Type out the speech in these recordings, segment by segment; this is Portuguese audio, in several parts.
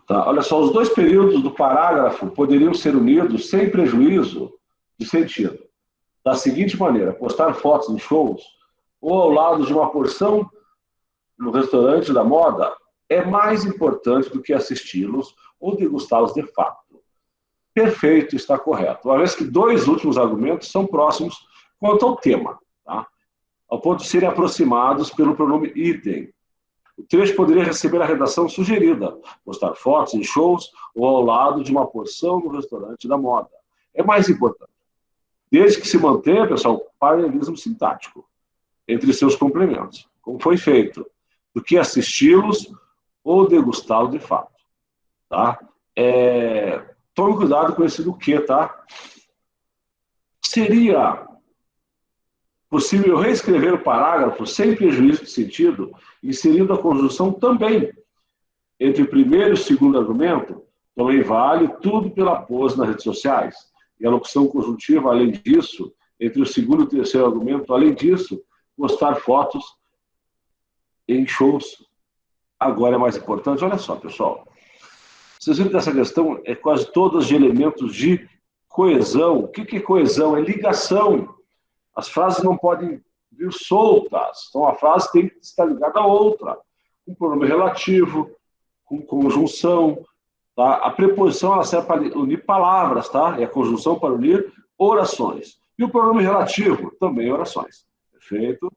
Tá? Olha só, os dois períodos do parágrafo poderiam ser unidos sem prejuízo de sentido. Da seguinte maneira: postar fotos em shows ou ao lado de uma porção no restaurante da moda é mais importante do que assisti-los ou degustá-los de fato. Perfeito, está correto. Uma vez que dois últimos argumentos são próximos quanto ao tema, tá? Ao ponto de serem aproximados pelo pronome idem. O trecho poderia receber a redação sugerida: postar fotos em shows ou ao lado de uma porção no restaurante da moda. É mais importante. Desde que se mantenha, pessoal, paralelismo sintático entre seus complementos, como foi feito, do que assisti-los ou degustá-los de fato. Tá? Tome cuidado com esse do que, tá? Seria possível reescrever o parágrafo sem prejuízo de sentido, inserindo a conjunção também entre o primeiro e o segundo argumento. Também vale tudo pela pose nas redes sociais. E a locução conjuntiva, além disso, entre o segundo e o terceiro argumento, além disso, postar fotos em shows agora é mais importante. Olha só, pessoal. Vocês viram que essa questão é quase todas de elementos de coesão. O que é coesão? É ligação. As frases não podem vir soltas. Então, a frase tem que estar ligada a outra. Com pronome relativo, com conjunção. Tá? A preposição ela serve para unir palavras, tá? E a conjunção para unir orações. E o pronome relativo, também orações. Perfeito?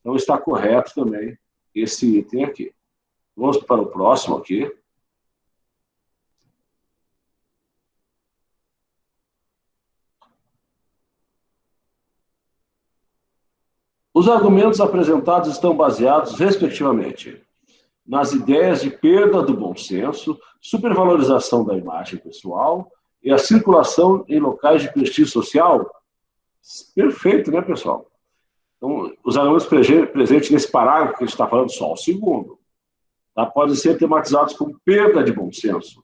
Então, está correto também esse item aqui. Vamos para o próximo aqui. Os argumentos apresentados estão baseados, respectivamente, nas ideias de perda do bom senso, supervalorização da imagem pessoal e a circulação em locais de prestígio social. Perfeito, né, pessoal? Então, os argumentos presentes nesse parágrafo que a gente está falando, só o segundo, tá? Podem ser tematizados como perda de bom senso.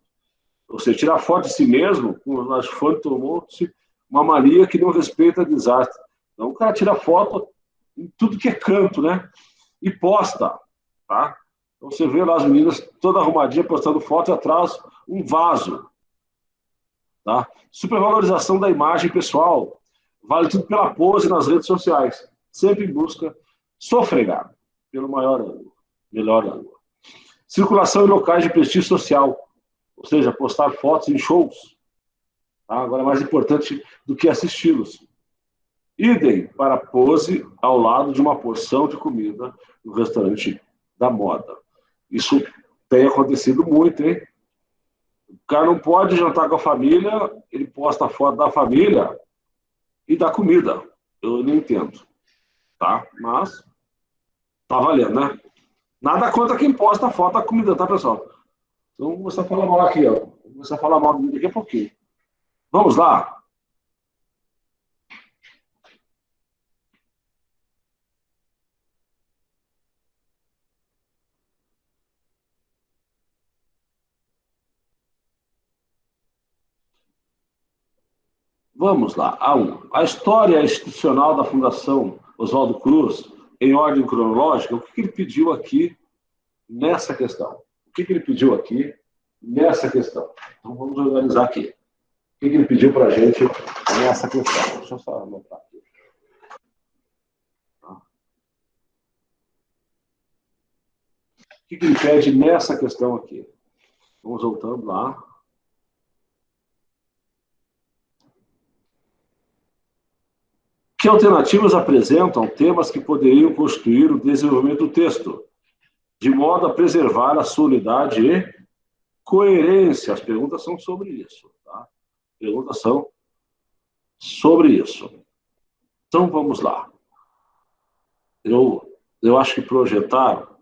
Ou seja, tirar foto de si mesmo, como nós tornou-se uma mania que não respeita desastre. Então, o cara tira foto em tudo que é canto, né? E posta, tá? Então, você vê lá as meninas toda arrumadinha postando foto e atrás um vaso, tá? Supervalorização da imagem pessoal. Vale tudo pela pose nas redes sociais. Sempre em busca sofregar pelo maior ângulo, melhor ângulo. Circulação em locais de prestígio social. Ou seja, postar fotos em shows. Tá? Agora é mais importante do que assisti-los. Idem para pose ao lado de uma porção de comida no restaurante da moda. Isso tem acontecido muito, hein? O cara não pode jantar com a família, ele posta a foto da família e da comida. Eu não entendo, tá? Mas tá valendo, né? Nada contra quem posta a foto da comida, tá, pessoal? Então, vou começar a falar mal aqui, ó. Vou começar a falar mal daqui a pouquinho. Vamos lá? Vamos lá. A1. A história institucional da Fundação Oswaldo Cruz, em ordem cronológica, o que ele pediu aqui nessa questão? O que ele pediu aqui nessa questão? Então, vamos organizar aqui. O que ele pediu para a gente nessa questão? Deixa eu só anotar aqui. O que ele pede nessa questão aqui? Vamos voltando lá. Que alternativas apresentam temas que poderiam constituir o desenvolvimento do texto, de modo a preservar a sua unidade e coerência? As perguntas são sobre isso, tá? Perguntas são sobre isso. Então, vamos lá. Eu acho que projetar,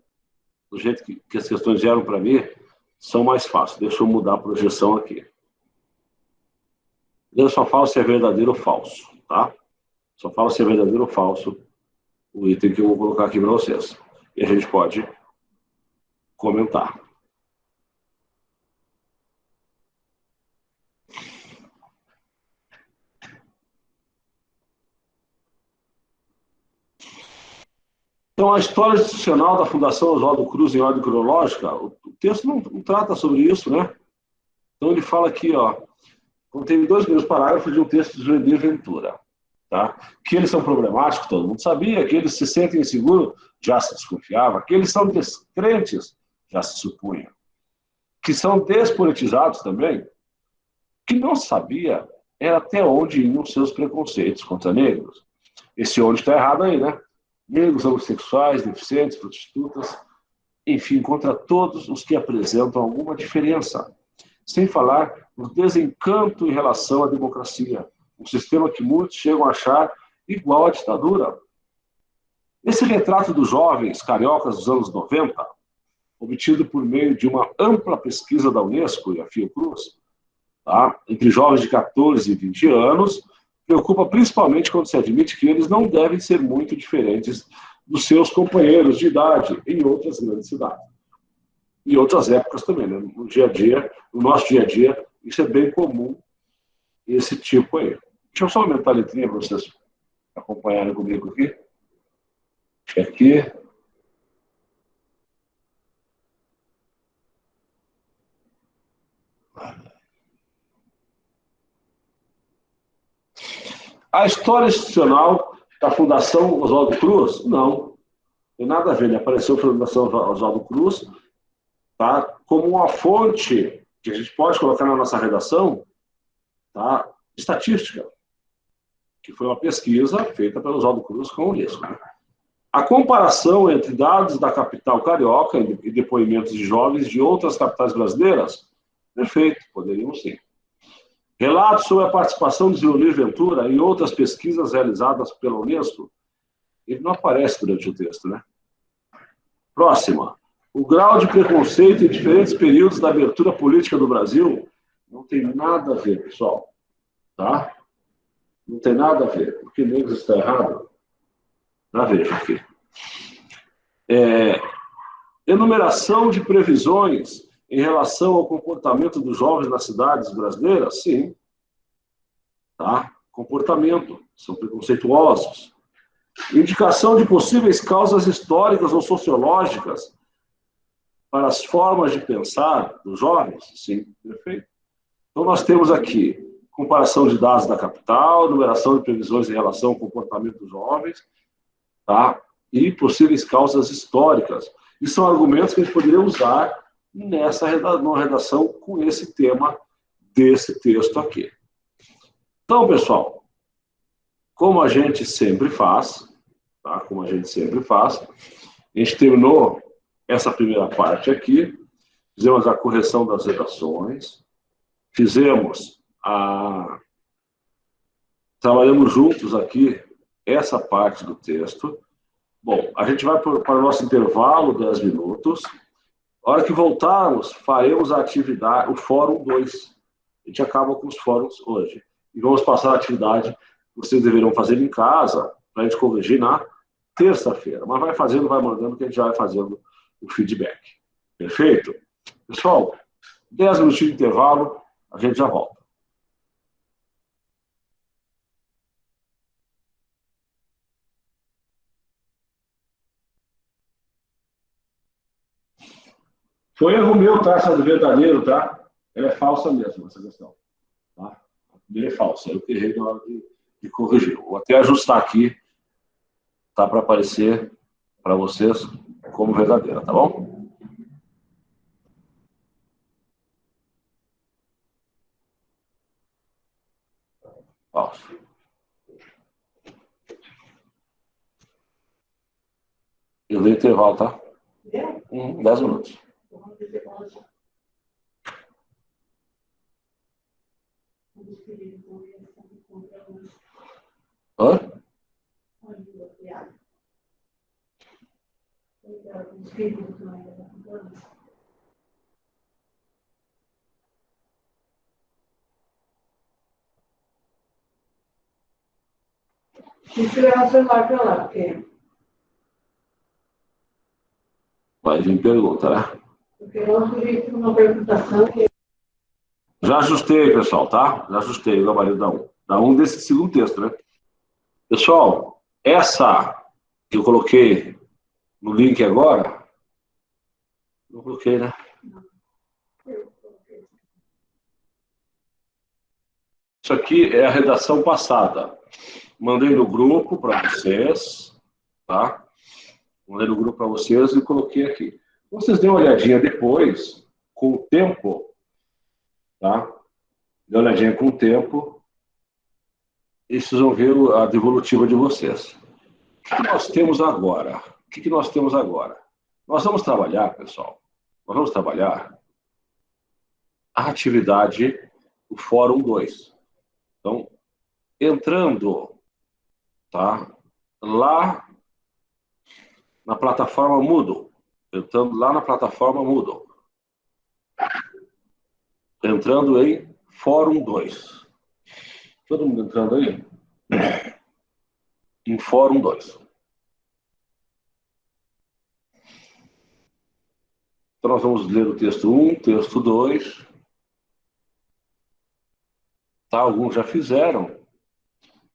do jeito que as questões vieram para mim, são mais fáceis. Deixa eu mudar a projeção aqui. Eu só falo se é verdadeiro ou falso, tá? Só falo se é verdadeiro ou falso o item que eu vou colocar aqui para vocês. E a gente pode comentar. Então, a história institucional da Fundação Oswaldo Cruz em ordem cronológica, o texto não trata sobre isso, né? Então, ele fala aqui, ó, contém 2 primeiros parágrafos de um texto de Jurandir Ventura, tá? Que eles são problemáticos, todo mundo sabia, que eles se sentem inseguros, já se desconfiava, que eles são descrentes, já se supunha, que são despolitizados também, que não sabia era até onde iam seus preconceitos contra negros. Esse onde está errado aí, né? Negros, homossexuais, deficientes, prostitutas, enfim, contra todos os que apresentam alguma diferença. Sem falar no desencanto em relação à democracia, um sistema que muitos chegam a achar igual à ditadura. Esse retrato dos jovens cariocas dos anos 90, obtido por meio de uma ampla pesquisa da Unesco e a Fiocruz, tá? Entre jovens de 14 e 20 anos, preocupa principalmente quando se admite que eles não devem ser muito diferentes dos seus companheiros de idade em outras grandes cidades. E outras épocas também, né? No dia a dia, no nosso dia a dia, isso é bem comum, esse tipo aí. Deixa eu só aumentar a letrinha para vocês acompanharem comigo aqui. Aqui. A história institucional da Fundação Oswaldo Cruz? Não. Tem nada a ver. Ele apareceu a Fundação Oswaldo Cruz, tá? Como uma fonte que a gente pode colocar na nossa redação, tá? Estatística, que foi uma pesquisa feita pelo Oswaldo Cruz com o Unesco. A comparação entre dados da capital carioca e depoimentos de jovens de outras capitais brasileiras? Perfeito, poderíamos sim. Relatos sobre a participação de Jurandir Ventura em outras pesquisas realizadas pela Unesco? Ele não aparece durante o texto, né? Próxima. O grau de preconceito em diferentes períodos da abertura política do Brasil não tem nada a ver, pessoal. Tá? Não tem nada a ver. Porque negros está errado? Já vejo aqui. Enumeração de previsões em relação ao comportamento dos jovens nas cidades brasileiras? Sim. Tá? Comportamento. São preconceituosos. Indicação de possíveis causas históricas ou sociológicas para as formas de pensar dos jovens? Sim, perfeito. Então, nós temos aqui comparação de dados da capital, numeração de previsões em relação ao comportamento dos jovens, tá? E possíveis causas históricas. E são argumentos que a gente poderia usar numa redação com esse tema desse texto aqui. Então, pessoal, como a gente sempre faz, tá? Como a gente sempre faz, a gente terminou essa primeira parte aqui, fizemos a correção das redações, trabalhamos juntos aqui essa parte do texto. Bom, a gente vai para o nosso intervalo, 10 minutos. A hora que voltarmos, faremos a atividade, o Fórum 2. A gente acaba com os fóruns hoje. E vamos passar a atividade que vocês deverão fazer em casa, para a gente corrigir na terça-feira. Mas vai fazendo, vai mandando, que a gente já vai fazendo o feedback. Perfeito? Pessoal, 10 minutinhos de intervalo, a gente já volta. Foi erro meu, tá? Essa do verdadeiro, tá? Ela é falsa mesmo, essa questão. Tá? A primeira é falsa. Eu errei na hora de corrigir. Vou até ajustar aqui, tá? Para aparecer para vocês como verdadeira, tá bom? Falso. Eu dei intervalo, tá? 10 minutos. Hã? Isso é o celular para lá, porque... Vai vir pergunta, né? Porque eu sujeito uma perguntação que... Já ajustei, pessoal, tá? Já ajustei o gabarito da 1. Da 1 desse segundo texto, né? Pessoal, essa que eu coloquei no link agora? Não coloquei, né? Isso aqui é a redação passada. Mandei no grupo para vocês, tá? Mandei no grupo para vocês e coloquei aqui. Vocês dêem uma olhadinha depois, com o tempo, tá? Dê uma olhadinha com o tempo e vocês vão ver a devolutiva de vocês. O que nós temos agora? O que nós temos agora? Nós vamos trabalhar, pessoal, nós vamos trabalhar a atividade do Fórum 2. Então, entrando, tá, lá na plataforma Moodle, entrando lá na plataforma Moodle, entrando em Fórum 2. Todo mundo entrando aí? Em Fórum 2. Então, nós vamos ler o texto 1, texto 2. Tá, alguns já fizeram.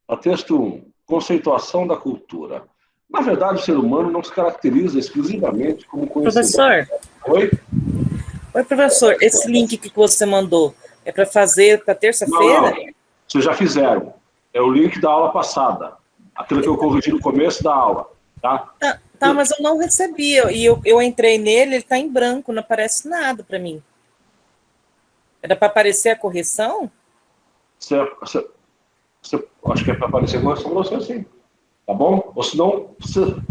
O texto 1, conceituação da cultura. Na verdade, o ser humano não se caracteriza exclusivamente como conhecedor. Professor? Oi? Oi, professor. Esse link que você mandou é para fazer para terça-feira? Não, vocês já fizeram. É o link da aula passada. Aquilo que eu corrigi no começo da aula. Tá, mas eu não recebi. E eu entrei nele, ele está em branco, não aparece nada para mim. Era para aparecer a correção? Acho que é para aparecer a correção para você, sim. Tá bom? Ou senão,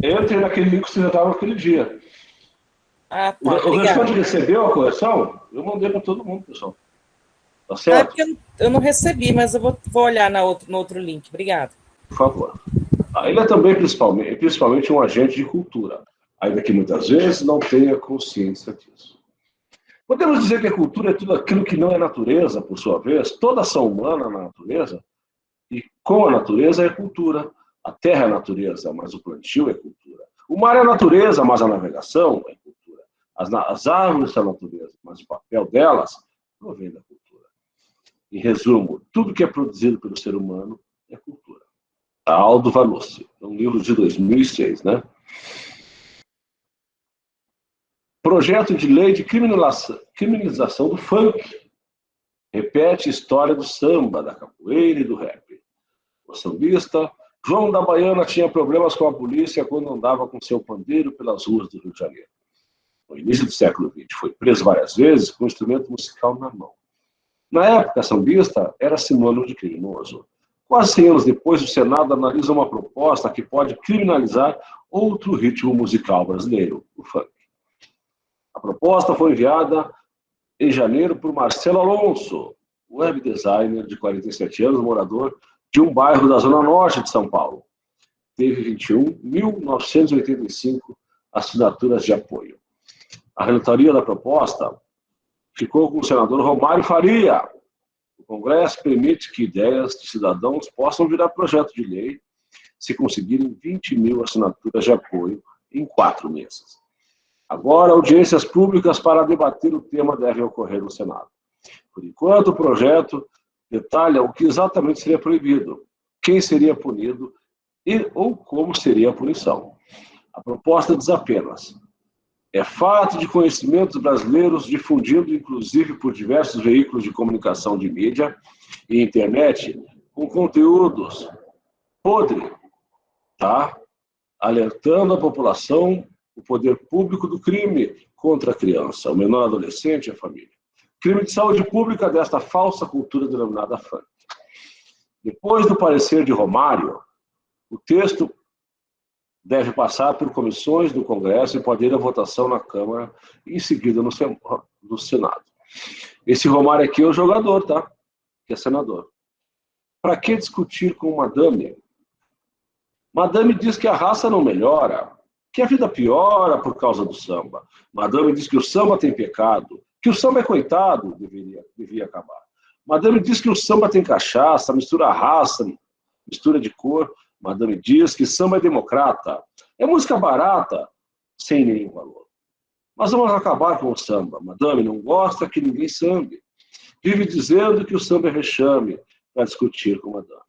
entre naquele link que você já estava naquele dia. Ah, tá. O restante recebeu a correção? Eu mandei para todo mundo, pessoal. Tá certo? Porque eu não recebi, mas eu vou olhar no outro link. Obrigada. Por favor. Ele é também, principalmente, um agente de cultura, ainda que muitas vezes não tenha consciência disso. Podemos dizer que a cultura é tudo aquilo que não é natureza, por sua vez, toda ação humana na natureza, e com a natureza é cultura. A terra é natureza, mas o plantio é cultura. O mar é natureza, mas a navegação é cultura. As árvores são natureza, mas o papel delas provém da cultura. Em resumo, tudo que é produzido pelo ser humano é cultura. Aldo Vanucci, é um livro de 2006, né? Projeto de lei de criminalização do funk. Repete a história do samba, da capoeira e do rap. O sambista João da Baiana tinha problemas com a polícia quando andava com seu pandeiro pelas ruas do Rio de Janeiro. No início do século XX, foi preso várias vezes com um instrumento musical na mão. Na época, sambista era sinônimo de criminoso. Quase 100 anos depois, o Senado analisa uma proposta que pode criminalizar outro ritmo musical brasileiro, o funk. A proposta foi enviada em janeiro por Marcelo Alonso, web designer de 47 anos, morador de um bairro da zona norte de São Paulo. Teve 21.985 assinaturas de apoio. A relatoria da proposta ficou com o senador Romário Faria. O Congresso permite que ideias de cidadãos possam virar projeto de lei se conseguirem 20.000 assinaturas de apoio em 4 meses. Agora, audiências públicas para debater o tema devem ocorrer no Senado. Por enquanto, o projeto detalha o que exatamente seria proibido, quem seria punido ou como seria a punição. A proposta diz apenas: é fato de conhecimentos brasileiros difundido, inclusive por diversos veículos de comunicação de mídia e internet, com conteúdos podres, tá? Alertando a população, o poder público do crime contra a criança, o menor adolescente e a família. Crime de saúde pública desta falsa cultura denominada funk. Depois do parecer de Romário, o texto deve passar por comissões do Congresso e pode ir à votação na Câmara e em seguida no Senado. Esse Romário aqui é o jogador, tá? Que é senador. Para que discutir com Madame? Madame diz que a raça não melhora, que a vida piora por causa do samba. Madame diz que o samba tem pecado, que o samba é coitado, devia acabar. Madame diz que o samba tem cachaça, mistura raça, mistura de cor. Madame diz que samba é democrata, é música barata, sem nenhum valor. Mas vamos acabar com o samba. Madame não gosta que ninguém sambe. Vive dizendo que o samba é vexame para discutir com Madame.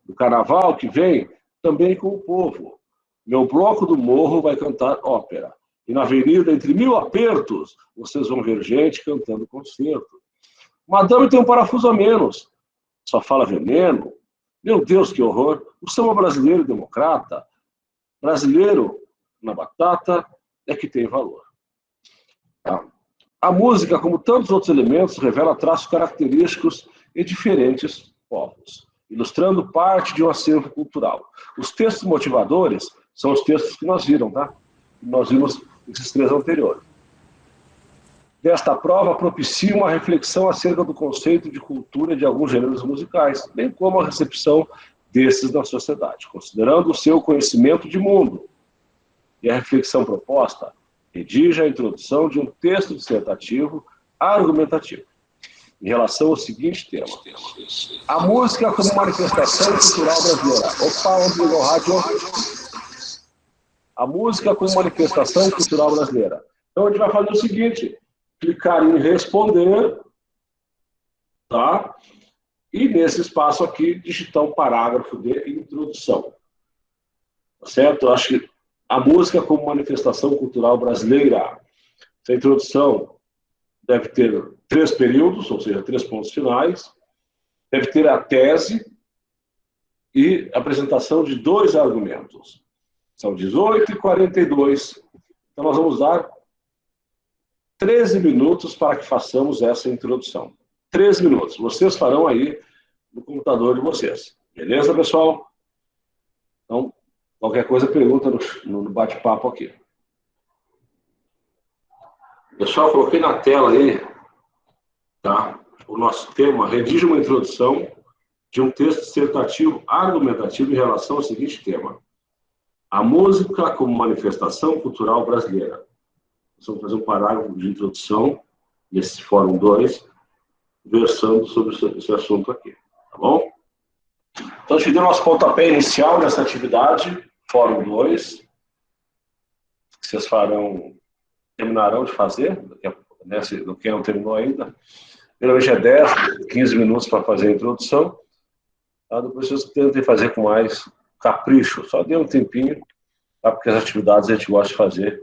No carnaval que vem, também com o povo. Meu bloco do morro vai cantar ópera. E na avenida, entre 1000 apertos, vocês vão ver gente cantando concerto. Madame tem um parafuso a menos. Só fala veneno. Meu Deus, que horror. O samba brasileiro democrata, brasileiro na batata, é que tem valor. Tá? A música, como tantos outros elementos, revela traços característicos em diferentes povos, ilustrando parte de um acervo cultural. Os textos motivadores são os textos que nós viram, tá? Nós vimos esses 3 anteriores. Desta prova propicia uma reflexão acerca do conceito de cultura de alguns gêneros musicais, bem como a recepção desses na sociedade, considerando o seu conhecimento de mundo. E a reflexão proposta redija a introdução de um texto dissertativo argumentativo em relação ao seguinte tema: a música como manifestação cultural brasileira. Opa, onde ligou o rádio? A música como manifestação cultural brasileira. Então a gente vai fazer o seguinte: clicar em responder, tá? E nesse espaço aqui, digitar um parágrafo de introdução. Tá certo? Eu acho que a música como manifestação cultural brasileira. Essa introdução deve ter 3 períodos, ou seja, 3 pontos finais. Deve ter a tese e apresentação de 2 argumentos. São 18h42. Então nós vamos dar 13 minutos para que façamos essa introdução. 13 minutos. Vocês farão aí no computador de vocês. Beleza, pessoal? Então, qualquer coisa, pergunta no bate-papo aqui. Pessoal, coloquei na tela aí, tá? O nosso tema: redige uma introdução de um texto dissertativo argumentativo em relação ao seguinte tema: a música como manifestação cultural brasileira. Nós vamos fazer um parágrafo de introdução nesse Fórum 2, versando sobre esse assunto aqui, tá bom? Então, a gente deu nosso pontapé inicial nessa atividade, Fórum 2, que vocês terminarão de fazer, quem não terminou ainda. Geralmente é 10, 15 minutos para fazer a introdução, tá? Depois vocês tentem fazer com mais capricho, só dê um tempinho, tá? Porque as atividades a gente gosta de fazer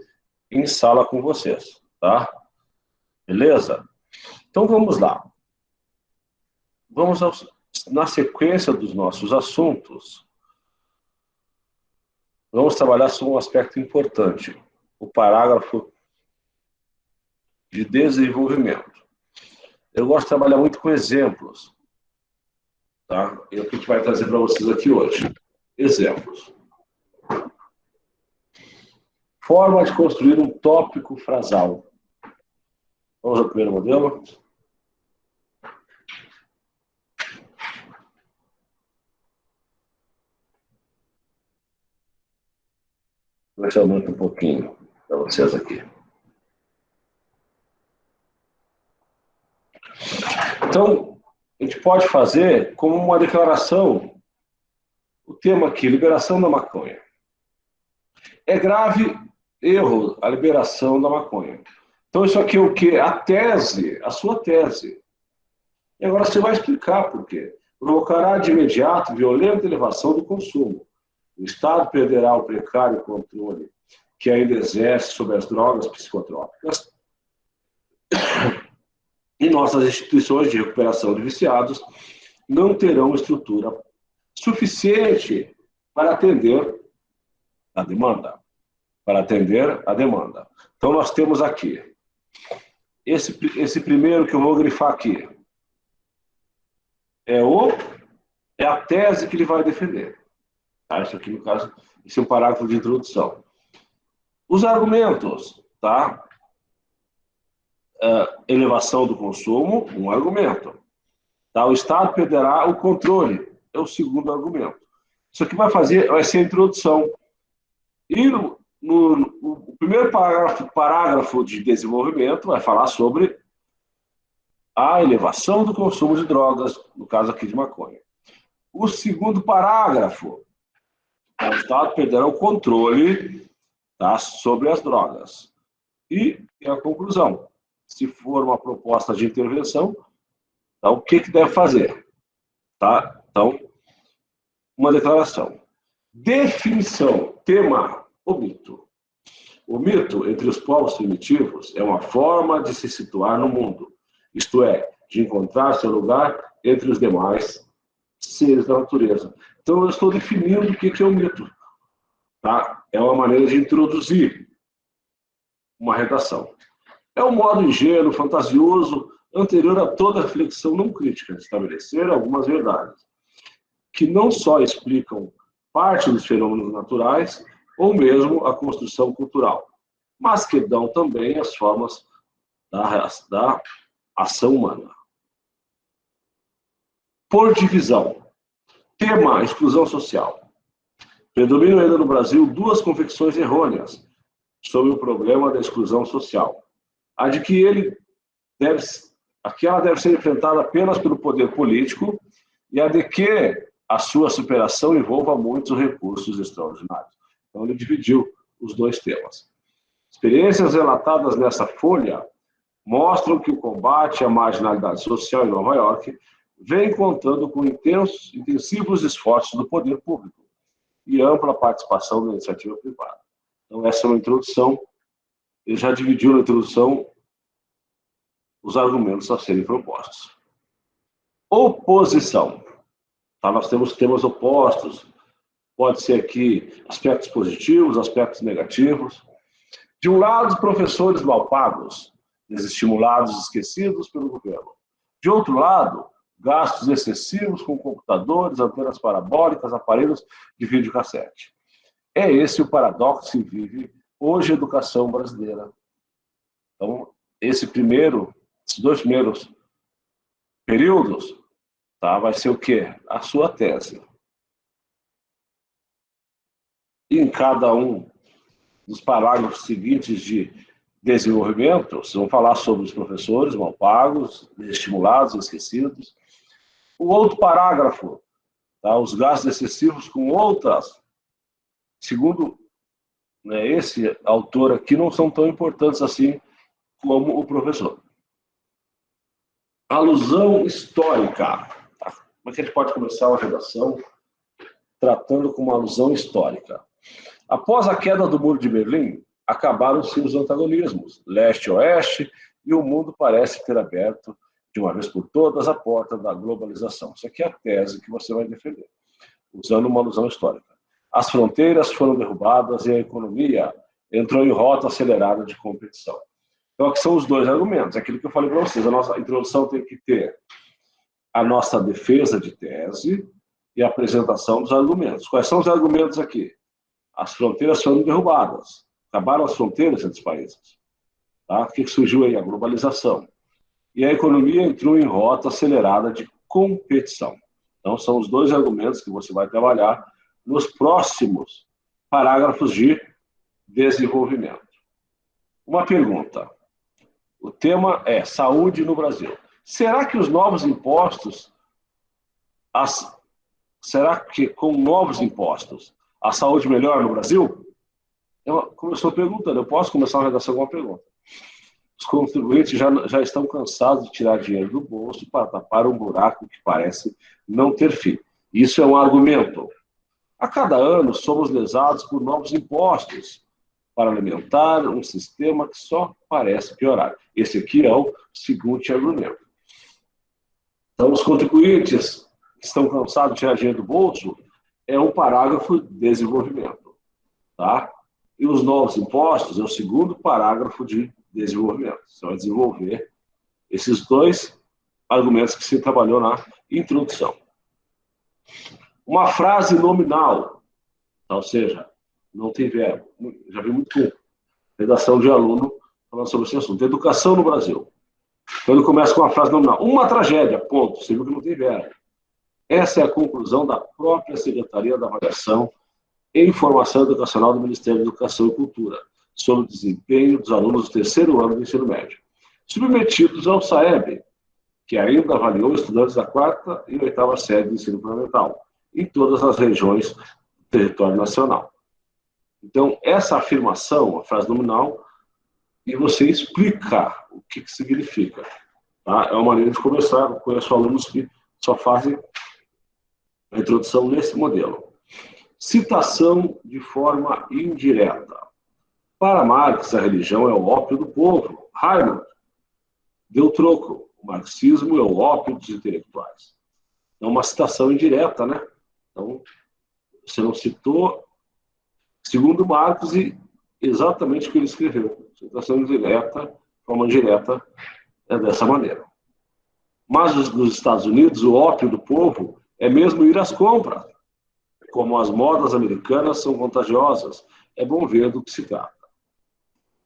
em sala com vocês, tá? Beleza? Então vamos lá. Vamos na sequência dos nossos assuntos, vamos trabalhar sobre um aspecto importante, o parágrafo de desenvolvimento. Eu gosto de trabalhar muito com exemplos, tá? É o que a gente vai trazer para vocês aqui hoje. Exemplos. Forma de construir um tópico frasal. Vamos ao primeiro modelo. Vou deixar muito um pouquinho para vocês aqui. Então, a gente pode fazer como uma declaração, o tema aqui, liberação da maconha. É grave erro a liberação da maconha. Então, isso aqui é o quê? A tese, a sua tese. E agora você vai explicar por quê. Provocará de imediato violenta elevação do consumo. O Estado perderá o precário controle que ainda exerce sobre as drogas psicotrópicas e nossas instituições de recuperação de viciados não terão estrutura suficiente para atender a demanda. Então, nós temos aqui esse primeiro que eu vou grifar aqui. É a tese que ele vai defender. Tá? Isso aqui, no caso, esse é um parágrafo de introdução. Os argumentos, tá? Elevação do consumo, um argumento. Tá? O Estado perderá o controle, é o segundo argumento. Isso aqui vai ser a introdução. E o primeiro parágrafo de desenvolvimento vai falar sobre a elevação do consumo de drogas, no caso aqui de maconha. O segundo parágrafo, o Estado perderá o controle, tá, sobre as drogas. E a conclusão, se for uma proposta de intervenção, tá, o que deve fazer? Tá? Então, uma declaração. Definição. Tema: o mito. O mito, entre os povos primitivos, é uma forma de se situar no mundo, isto é, de encontrar seu lugar entre os demais seres da natureza. Então, eu estou definindo o que é o mito. Tá? É uma maneira de introduzir uma redação. É um modo ingênuo, fantasioso, anterior a toda reflexão não crítica, de estabelecer algumas verdades, que não só explicam parte dos fenômenos naturais, ou mesmo a construção cultural, mas que dão também as formas da ação humana. Por divisão. Tema: exclusão social. Predominam ainda no Brasil duas convicções errôneas sobre o problema da exclusão social. A de que ela deve ser enfrentada apenas pelo poder político e a de que a sua superação envolva muitos recursos extraordinários. Então, ele dividiu os dois temas. Experiências relatadas nessa folha mostram que o combate à marginalidade social em Nova York vem contando com intensivos esforços do poder público e ampla participação da iniciativa privada. Então, essa é uma introdução. Ele já dividiu na introdução os argumentos a serem propostos. Oposição. Tá, nós temos temas opostos. Pode ser aqui aspectos positivos, aspectos negativos. De um lado, professores mal pagos, desestimulados e esquecidos pelo governo. De outro lado, gastos excessivos com computadores, antenas parabólicas, aparelhos de videocassete. É esse o paradoxo que vive hoje a educação brasileira. Então, esses dois primeiros períodos, tá, vai ser o quê? A sua tese. E em cada um dos parágrafos seguintes de desenvolvimento, vocês vão falar sobre os professores mal pagos, desestimulados, esquecidos. O outro parágrafo, tá, os gastos excessivos com outras, segundo, né, esse autor aqui, não são tão importantes assim como o professor. Alusão histórica. Tá? Como é que a gente pode começar uma redação tratando com uma alusão histórica? Após a queda do Muro de Berlim, acabaram-se os antagonismos, leste e oeste, e o mundo parece ter aberto, de uma vez por todas, a porta da globalização. Isso aqui é a tese que você vai defender, usando uma alusão histórica. As fronteiras foram derrubadas e a economia entrou em rota acelerada de competição. Então, aqui são os dois argumentos. Aquilo que eu falei para vocês, a nossa introdução tem que ter a nossa defesa de tese e a apresentação dos argumentos. Quais são os argumentos aqui? As fronteiras foram derrubadas. Acabaram as fronteiras entre os países. Tá? O que surgiu aí? A globalização. E a economia entrou em rota acelerada de competição. Então, são os dois argumentos que você vai trabalhar nos próximos parágrafos de desenvolvimento. Uma pergunta. O tema é saúde no Brasil. Será que os novos impostos, será que com novos impostos, a saúde melhora no Brasil? Como eu estou perguntando, eu posso começar uma redação com uma pergunta. Os contribuintes já estão cansados de tirar dinheiro do bolso para tapar um buraco que parece não ter fim. Isso é um argumento. A cada ano, somos lesados por novos impostos para alimentar um sistema que só parece piorar. Esse aqui é o segundo argumento. Então, os contribuintes que estão cansados de tirar dinheiro do bolso é um parágrafo de desenvolvimento. Tá? E os novos impostos é o segundo parágrafo de desenvolvimento. Você vai desenvolver esses dois argumentos que você trabalhou na introdução. Uma frase nominal, ou seja, não tem verbo. Já vi muito com redação de aluno falando sobre esse assunto. Educação no Brasil. Então ele começa com uma frase nominal. Uma tragédia, ponto. Você viu que não tem verbo. Essa é a conclusão da própria Secretaria da Avaliação e Informação Educacional do Ministério da Educação e Cultura sobre o desempenho dos alunos do terceiro ano do ensino médio, submetidos ao SAEB, que ainda avaliou estudantes da quarta e oitava série do ensino fundamental, em todas as regiões do território nacional. Então, essa afirmação, a frase nominal, e você explica o que significa. Tá? É uma maneira de começar. Eu conheço alunos que só fazem a introdução nesse modelo. Citação de forma indireta. Para Marx, a religião é o ópio do povo. Hayek deu troco. O marxismo é o ópio dos intelectuais. É uma citação indireta, né? Então, você não citou, segundo Marx, e exatamente o que ele escreveu. Citação indireta, forma indireta, é dessa maneira. Mas nos Estados Unidos, o ópio do povo é mesmo ir às compras. Como as modas americanas são contagiosas, é bom ver do que se trata.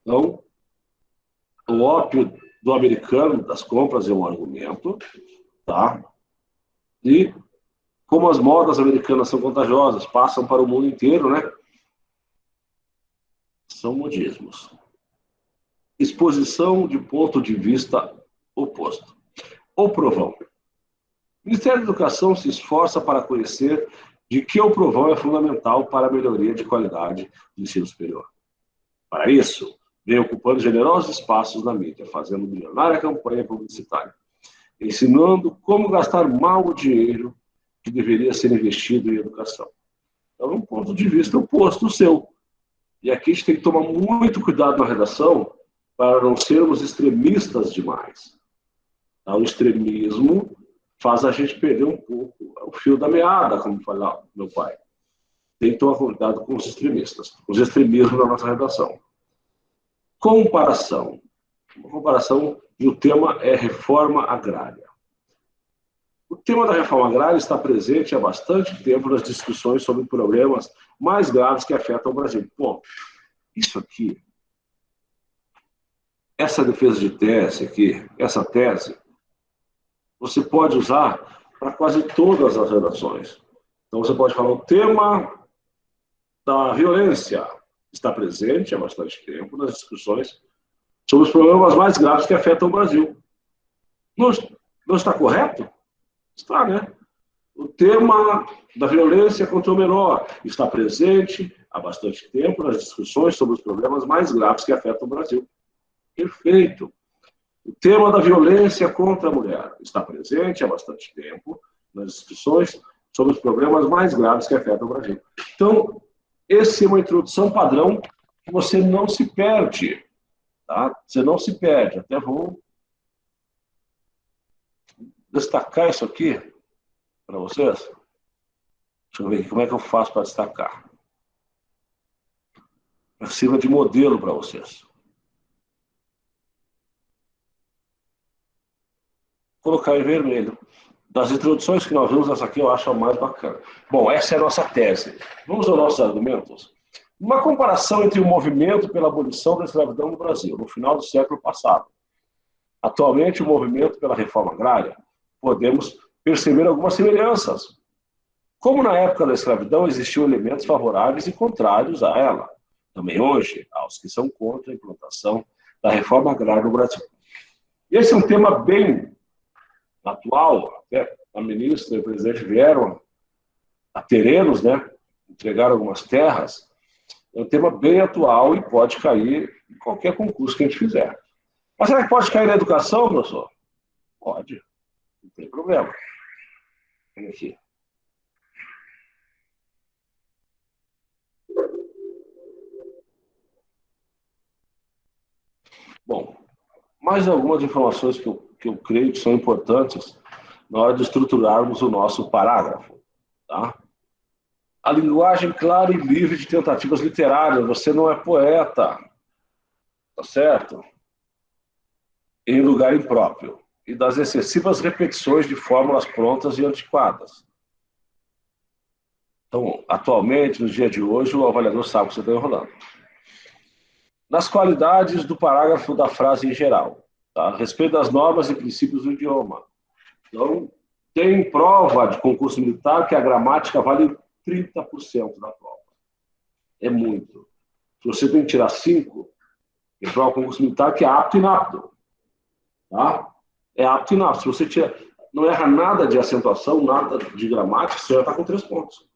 Então, o ópio do americano das compras é um argumento, tá? E como as modas americanas são contagiosas, passam para o mundo inteiro, né? São modismos. Exposição de ponto de vista oposto. O provão. O Ministério da Educação se esforça para conhecer de que o provão é fundamental para a melhoria de qualidade do ensino superior. Para isso, vem ocupando generosos espaços na mídia, fazendo milionária campanha publicitária, ensinando como gastar mal o dinheiro que deveria ser investido em educação. Então, é um ponto de vista oposto do seu. E aqui a gente tem que tomar muito cuidado na redação para não sermos extremistas demais. O extremismo faz a gente perder um pouco o fio da meada, como falava meu pai. Tem que tomar cuidado com os extremistas, os extremismos da nossa redação. Comparação. Uma comparação e o tema é reforma agrária. O tema da reforma agrária está presente há bastante tempo nas discussões sobre problemas mais graves que afetam o Brasil. Bom, isso aqui, essa defesa de tese aqui, essa tese, você pode usar para quase todas as redações. Então, você pode falar o tema da violência está presente há bastante tempo nas discussões sobre os problemas mais graves que afetam o Brasil. Não está correto? Está, né? O tema da violência contra o menor está presente há bastante tempo nas discussões sobre os problemas mais graves que afetam o Brasil. Perfeito. O tema da violência contra a mulher está presente há bastante tempo nas discussões sobre os problemas mais graves que afetam o Brasil. Então, essa é uma introdução padrão que você não se perde. Tá? Você não se perde. Até vou destacar isso aqui para vocês. Deixa eu ver aqui como é que eu faço para destacar. Sirva de modelo para vocês. Colocar em vermelho. Das introduções que nós vimos, essa aqui eu acho a mais bacana. Bom, essa é a nossa tese. Vamos aos nossos argumentos. Uma comparação entre o movimento pela abolição da escravidão no Brasil, no final do século passado. Atualmente, o movimento pela reforma agrária, podemos perceber algumas semelhanças. Como na época da escravidão existiam elementos favoráveis e contrários a ela. Também hoje, há os que são contra a implantação da reforma agrária no Brasil. Esse é um tema bem atual, até a ministra e o presidente vieram a terrenos, né, entregaram algumas terras. É um tema bem atual e pode cair em qualquer concurso que a gente fizer. Mas será que pode cair na educação, professor? Pode, não tem problema. Vem aqui. Bom, mais algumas informações que eu creio que são importantes na hora de estruturarmos o nosso parágrafo. Tá? A linguagem clara e livre de tentativas literárias. Você não é poeta, tá certo? Em lugar impróprio. E das excessivas repetições de fórmulas prontas e antiquadas. Então, atualmente, no dia de hoje, o avaliador sabe que você está enrolando. Nas qualidades do parágrafo da frase em geral. Tá? A respeito das normas e princípios do idioma. Então, tem prova de concurso militar que a gramática vale 30% da prova. É muito. Se você tem que tirar 5, tem prova de concurso militar que é apto e inapto. Tá? É apto e inapto. Se você não erra nada de acentuação, nada de gramática, você já está com 3 pontos.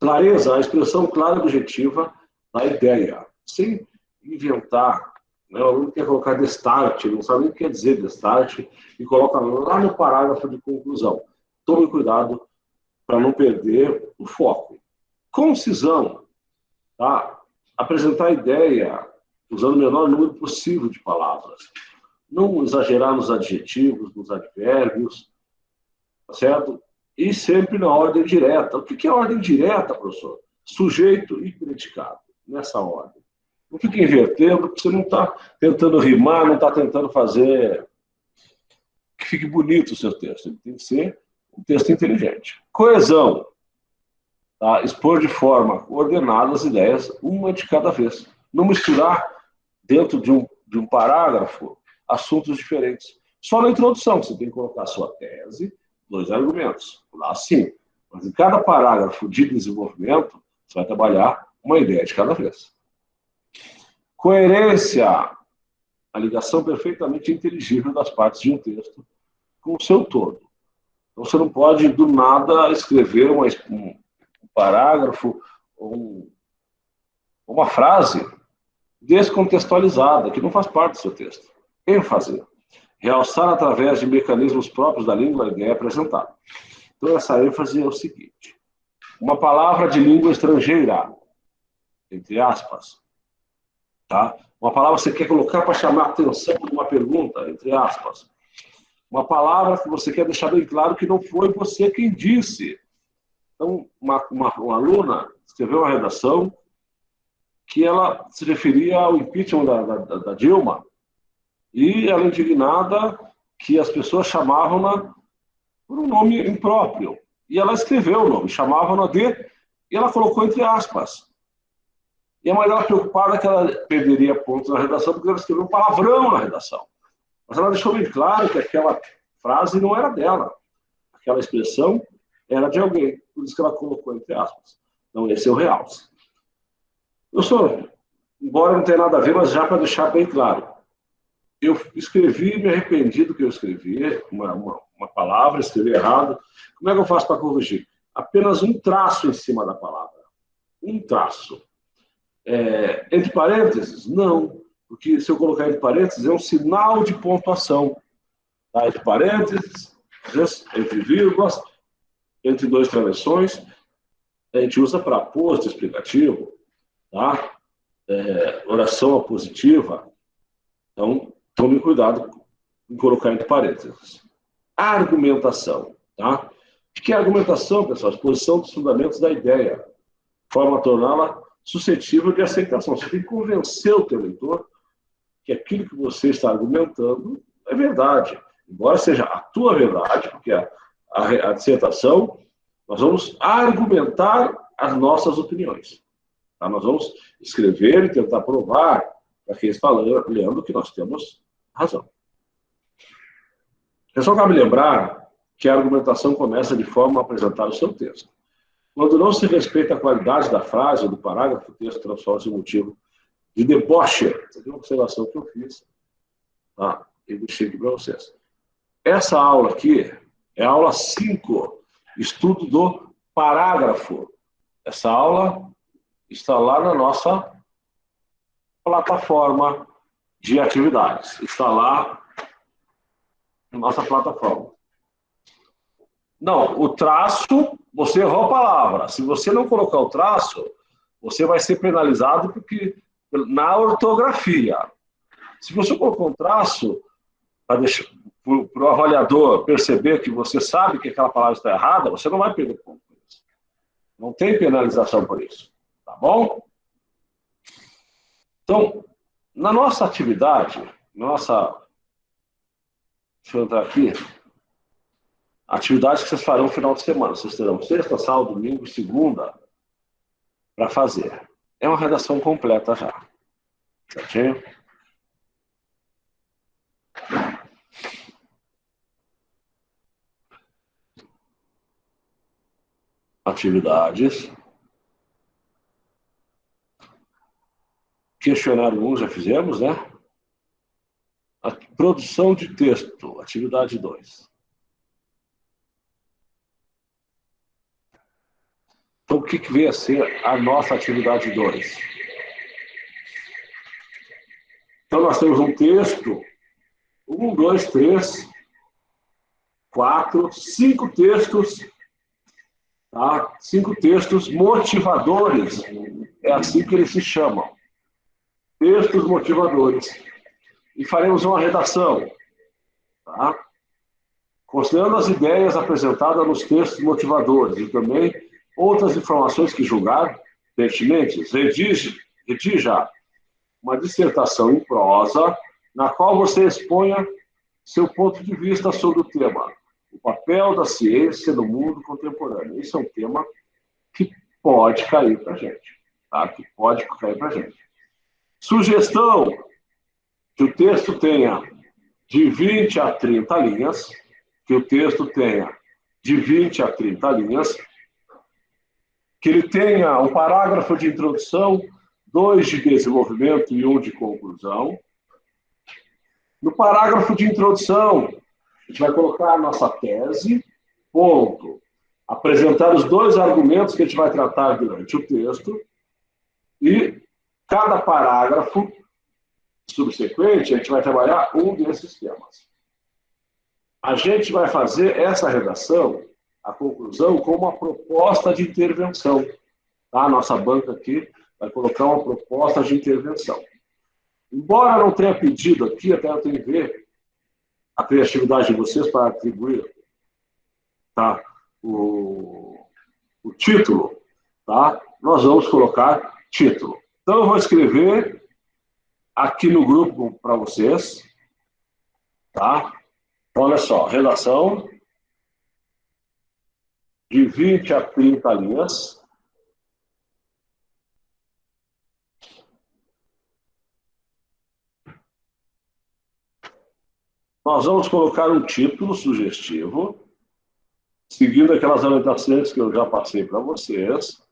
Clareza, a expressão clara e objetiva da ideia. Sem inventar. Né? O aluno quer colocar destarte, não sabe nem o que quer dizer destarte, e coloca lá no parágrafo de conclusão. Tome cuidado para não perder o foco. Concisão, tá? Apresentar a ideia usando o menor número possível de palavras. Não exagerar nos adjetivos, nos advérbios, tá certo? E sempre na ordem direta. O que é ordem direta, professor? Sujeito e predicado, nessa ordem. Não fica invertendo, porque você não está tentando rimar, não está tentando fazer que fique bonito o seu texto. Ele tem que ser um texto inteligente. Coesão. Tá? Expor de forma ordenada as ideias, uma de cada vez. Não misturar dentro de um parágrafo assuntos diferentes. Só na introdução, você tem que colocar a sua tese, 2 argumentos. Lá sim. Mas em cada parágrafo de desenvolvimento, você vai trabalhar uma ideia de cada vez. Coerência. A ligação perfeitamente inteligível das partes de um texto com o seu todo. Então, você não pode, do nada, escrever um parágrafo ou uma frase descontextualizada, que não faz parte do seu texto. ênfase, realçar através de mecanismos próprios da língua a ideia apresentada. Então, essa ênfase é o seguinte: uma palavra de língua estrangeira, entre aspas, tá? Uma palavra que você quer colocar para chamar a atenção de uma pergunta, entre aspas. Uma palavra que você quer deixar bem claro que não foi você quem disse. Então, uma aluna escreveu uma redação que ela se referia ao impeachment da Dilma, e ela indignada que as pessoas chamavam-na por um nome impróprio. E ela escreveu o nome, chamavam-na de, e ela colocou entre aspas. E a mãe dela preocupada que ela perderia pontos na redação, porque ela escreveu um palavrão na redação. Mas ela deixou bem claro que aquela frase não era dela. Aquela expressão era de alguém. Por isso que ela colocou entre aspas. Então, esse é o realce. Professor, embora não tenha nada a ver, mas já para deixar bem claro, eu escrevi e me arrependi do que eu escrevi, uma palavra, escrevi errado. Como é que eu faço para corrigir? Apenas um traço em cima da palavra. Um traço. Entre parênteses? Não. Porque se eu colocar entre parênteses, é um sinal de pontuação. Tá? Entre parênteses, entre vírgulas, entre 2 travessões, a gente usa para posto explicativo, tá? Oração apositiva. Então, tome cuidado em colocar entre parênteses. Argumentação. Tá? O que é argumentação, pessoal? Exposição dos fundamentos da ideia. Forma a torná-la suscetível de aceitação. Você tem que convencer o teu leitor que aquilo que você está argumentando é verdade. Embora seja a tua verdade, porque a dissertação, nós vamos argumentar as nossas opiniões. Tá? Nós vamos escrever e tentar provar para quem está lendo que nós temos razão. É só cabe lembrar que a argumentação começa de forma a apresentar o seu texto. Quando não se respeita a qualidade da frase ou do parágrafo, o texto transforma-se em motivo de deboche. Essa é uma observação que eu fiz. Tá? E deixei aqui para vocês. Essa aula aqui é a aula 5, estudo do parágrafo. Essa aula está lá na nossa plataforma de atividades. Está lá na nossa plataforma. Não, o traço, você errou a palavra. Se você não colocar o traço, você vai ser penalizado porque, na ortografia. Se você colocou um traço, para o avaliador perceber que você sabe que aquela palavra está errada, você não vai perder ponto por isso. Não tem penalização por isso. Tá bom? Então, na nossa atividade, deixa eu entrar aqui, atividades que vocês farão no final de semana. Vocês terão sexta, sábado, domingo e segunda para fazer. É uma redação completa já. Certinho? Atividades. Questionário 1 já fizemos, né? A produção de texto, atividade 2. Então, o que vem a ser a nossa atividade 2? Então, nós temos um texto, 1, 2, 3, 4, 5 textos tá? 5 textos motivadores, é assim que eles se chamam. Textos motivadores. E faremos uma redação, tá? Considerando as ideias apresentadas nos textos motivadores e também outras informações que julgar pertinentes, redija uma dissertação em prosa na qual você exponha seu ponto de vista sobre o tema, o papel da ciência no mundo contemporâneo. Esse é um tema que pode cair para a gente, tá? Que pode cair para a gente. Sugestão que o texto tenha de 20 a 30 linhas, que o texto tenha de 20 a 30 linhas, que ele tenha um parágrafo de introdução, 2 de desenvolvimento e 1 de conclusão. No parágrafo de introdução, a gente vai colocar a nossa tese, ponto. Apresentar os 2 argumentos que a gente vai tratar durante o texto e cada parágrafo subsequente, a gente vai trabalhar um desses temas. A gente vai fazer essa redação, a conclusão, como uma proposta de intervenção. Tá? A nossa banca aqui vai colocar uma proposta de intervenção. Embora não tenha pedido aqui, até eu tenho que ver a criatividade de vocês para atribuir, tá? o título, tá? Nós vamos colocar título. Então, eu vou escrever aqui no grupo para vocês, tá? Olha só, redação de 20 a 30 linhas. Nós vamos colocar um título sugestivo, seguindo aquelas anotações que eu já passei para vocês,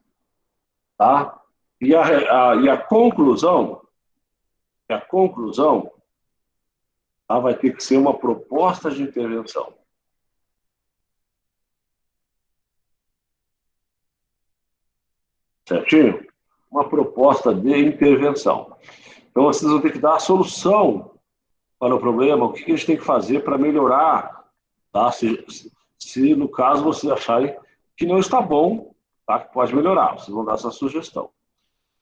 tá? E a conclusão, tá? Vai ter que ser uma proposta de intervenção. Certinho? Uma proposta de intervenção. Então, vocês vão ter que dar a solução para o problema, o que a gente tem que fazer para melhorar, tá? Se no caso vocês acharem que não está bom, tá? Que pode melhorar, vocês vão dar essa sugestão.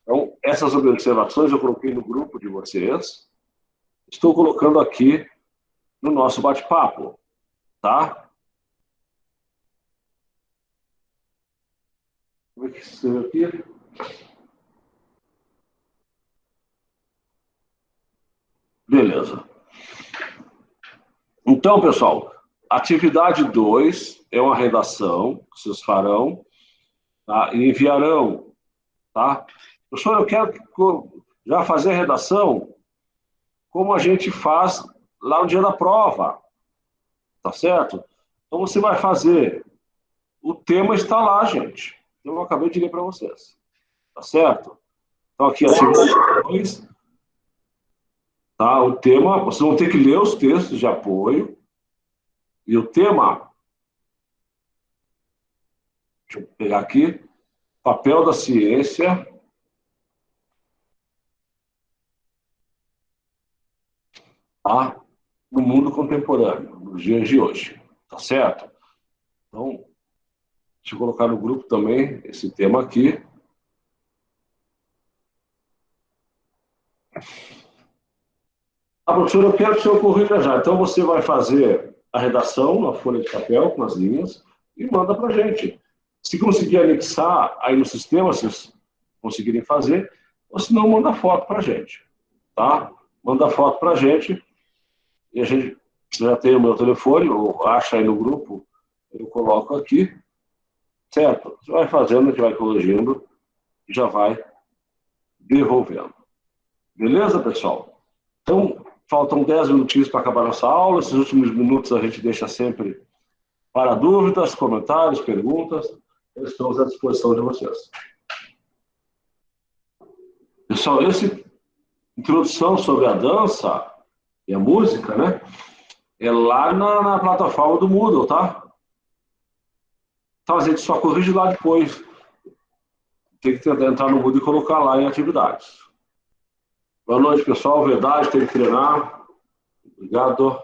Então, essas observações eu coloquei no grupo de vocês, estou colocando aqui no nosso bate-papo, tá? Como é que escreveu aqui? Beleza. Então, pessoal, atividade 2 é uma redação que vocês farão, tá? E enviarão, tá? Professor, eu quero já fazer a redação como a gente faz lá no dia da prova, tá certo? Então, você vai fazer, o tema está lá, gente. Eu acabei de ler para vocês, tá certo? Então, aqui, atividade 2, tá? O tema, vocês vão ter que ler os textos de apoio, e o tema, deixa eu pegar aqui, papel da ciência tá? No mundo contemporâneo, nos dias de hoje, tá certo? Então, deixa eu colocar no grupo também esse tema aqui. Professor, eu quero que o senhor corrija já. Então, você vai fazer a redação na folha de papel, com as linhas, e manda para a gente. Se conseguir anexar aí no sistema, se vocês conseguirem fazer, ou se não, manda foto para a gente, tá? Manda foto para a gente, e a gente já tem o meu telefone, ou acha aí no grupo, eu coloco aqui, certo? Você vai fazendo, a gente vai corrigindo, e já vai devolvendo. Beleza, pessoal? Então, faltam 10 minutinhos para acabar nossa aula. Esses últimos minutos a gente deixa sempre para dúvidas, comentários, perguntas. Estamos à disposição de vocês. Pessoal, essa introdução sobre a dança e a música, né? É lá na plataforma do Moodle, tá? Então, a gente só corrige lá depois. Tem que tentar entrar no Moodle e colocar lá em atividades. Boa noite, pessoal. Verdade, tem que treinar. Obrigado.